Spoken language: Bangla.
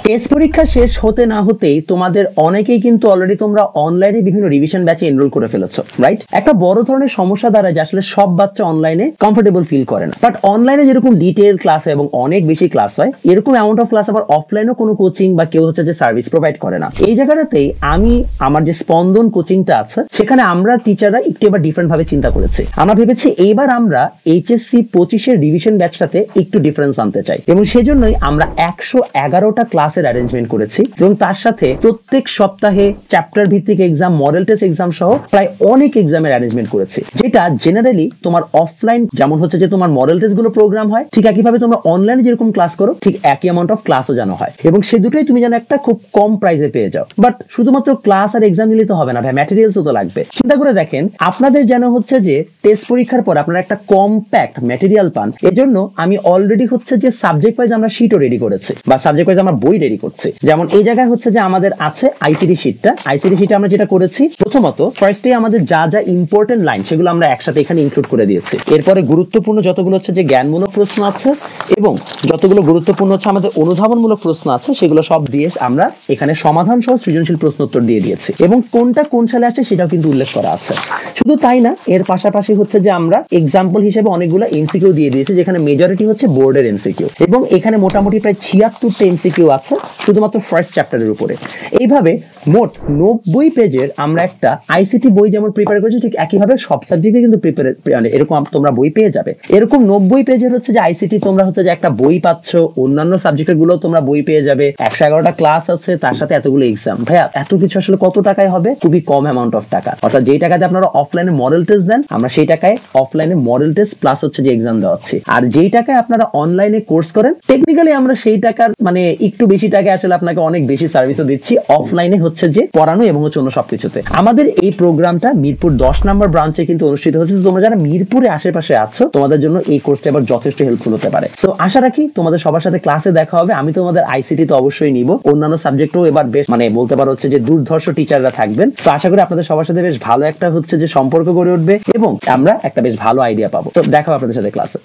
টেস্ট পরীক্ষা শেষ হতে না হতেই তোমাদের অনেকেই কিন্তু অলরেডি তোমরা অনলাইনে বিভিন্ন রিভিশন ব্যাচে এনরোল করে ফেলেছো, রাইট? একটা বড় ধরনের সমস্যা দাঁড়ায় যে আসলে সব বাচ্চা অনলাইনে কমফোর্টেবল ফিল করে না। বাট অনলাইনে যেরকম ডিটেইল ক্লাস এবং অনেক বেশি ক্লাস হয়, এরকম অ্যামাউন্ট অফ ক্লাস আবার অফলাইনেও কোনো কোচিং বা কেউ হচ্ছে যে সার্ভিস প্রোভাইড করে না। এই জায়গাটাতেই আমি আমার যে স্পন্দন কোচিংটা আছে সেখানে আমরা টিচাররা একটু এবার ডিফারেন্ট ভাবে চিন্তা করেছি। আমরা ভেবেছি এইবার আমরা এইচএসসি 25-এর রিভিশন ব্যাচটাতে একটু ডিফারেন্স আনতে চাই এবং সেজন্যই আমরা 111টা ক্লাসের অ্যারেঞ্জমেন্ট করেছি এবং তার সাথে প্রত্যেক সপ্তাহে চ্যাপ্টার ভিত্তিক এক্সাম, মডেল টেস্ট এক্সাম সহ প্রায় অনেক এক্সামের অ্যারেঞ্জমেন্ট করেছি, যেটা জেনারেলি তোমার অফলাইন যেমন হচ্ছে যে তোমার মডেল টেস্ট গুলো প্রোগ্রাম হয়, ঠিক একইভাবে তোমরা অনলাইনে যেরকম ক্লাস করো ঠিক একই অ্যামাউন্ট অফ ক্লাসও জানা হয় এবং সে দুটোই তুমি যেন একটা খুব কম প্রাইসে পেয়ে যাও। বাট শুধুমাত্র ক্লাস আর এক্সাম নিলে তো হবে না ভাই, ম্যাটেরিয়ালসও তো লাগবে। চিন্তা করে দেখেন আপনাদের যেন হচ্ছে যে টেস্ট পরীক্ষার পর আপনারা একটা কম্প্যাক্ট ম্যাটেরিয়াল পান, এজন্য আমি অলরেডি হচ্ছে যে সাবজেক্ট ওয়াইজ আমরা শিটও রেডি করেছি বা সাবজেক্ট ওয়াইজ আমরা বই রেডি করছি। যেমন এই জায়গায় হচ্ছে যে আমাদের আছে আইসিটি শিটটা। আইসিটি শিটে আমরা যেটা করেছি, প্রথমত ফার্স্টে আমাদের যা যা ইম্পর্টেন্ট লাইন সেগুলো আমরা একসাথে এখানে ইনক্লুড করে দিয়েছি। এরপরে গুরুত্বপূর্ণ যতগুলো হচ্ছে যে জ্ঞানমূলক প্রশ্ন আছে এবং যতগুলো গুরুত্বপূর্ণ হচ্ছে আমাদের অনুধাবনমূলক প্রশ্ন আছে সেগুলো সব দিয়ে আমরা এখানে সমাধান সহ সৃজনশীল প্রশ্ন উত্তর দিয়ে দিয়েছি এবং কোনটা কোন সালে আসে সেটাও কিন্তু উল্লেখ করা আছে। শুধু তাই না, এর পাশাপাশি হচ্ছে যে আমরা এক্সাম্পল হিসেবে অনেকগুলো এমসিকিউ দিয়ে দিয়েছি, যেখানে মেজরিটি হচ্ছে বোর্ডের এমসিকিউ এবং এখানে মোটামুটি প্রায় 76টা এমসিকিউ আছে শুধুমাত্র ফার্স্ট চ্যাপ্টারের উপরে। এইভাবে মোট 90 পেজের আমরা একটা আইসিটি বই যেমন প্রিপেয়ার করেছি, ঠিক একইভাবে সব সাবজেক্টে কিন্তু এরকম তোমরা বই পেয়ে যাবে। এরকম 90 পেজের হচ্ছে যে আইসিটি তোমরা হচ্ছে যে একটা বই পাচ্ছ, অন্যান্য সাবজেক্টের গুলো তোমরা বই পেয়ে যাবে, 111টা ক্লাস আছে, তার সাথে এতগুলো এক্সাম। ভাইয়া এত কিছু আসলে কত টাকায় হবে? খুবই কম অ্যামাউন্ট অফ টাকা। অর্থাৎ যেই টাকাতে আপনারা অফলাইনে মডেল টেস্ট দেন, আমরা সেই টাকায় অফলাইনে মডেল টেস্ট প্লাস হচ্ছে যে এক্সাম দেওয়াচ্ছি। আর যেই টাকায় আপনারা অনলাইনে কোর্স করেন, টেকনিক্যালি আমরা সেই টাকার মানে একটু বেশি টাকায় আসলে আপনাকে অনেক বেশি সার্ভিসও দিচ্ছি অফলাইনে হচ্ছে যে পড়ানো এবং হচ্ছে অন্য সবকিছুতে। আমাদের এই প্রোগ্রামটা মিরপুর 10 নম্বর ব্রাঞ্চে কিন্তু অনুষ্ঠিত হচ্ছে। তোমরা যারা মিরপুরে আশেপাশে আছো তোমাদের জন্য এই কোর্সটা এবার যথেষ্ট হেল্পফুল হতে পারে। সো আশা রাখি তোমাদের সবার সাথে ক্লাসে দেখা হবে। আমি তোমাদের আইসিটি তো অবশ্যই নিব, অন্যান্য সাবজেক্টও এবার বেশ মানে বলতে পারো হচ্ছে যে দুর্ধর্ষ টিচাররা থাকবেন। তো আশা করি আপনাদের সবার সাথে বেশ ভালো একটা হচ্ছে যে সম্পর্ক গড়ে উঠবে এবং আমরা একটা বেশ ভালো আইডিয়া পাবো। তো দেখা হবে আপনাদের সাথে ক্লাসে।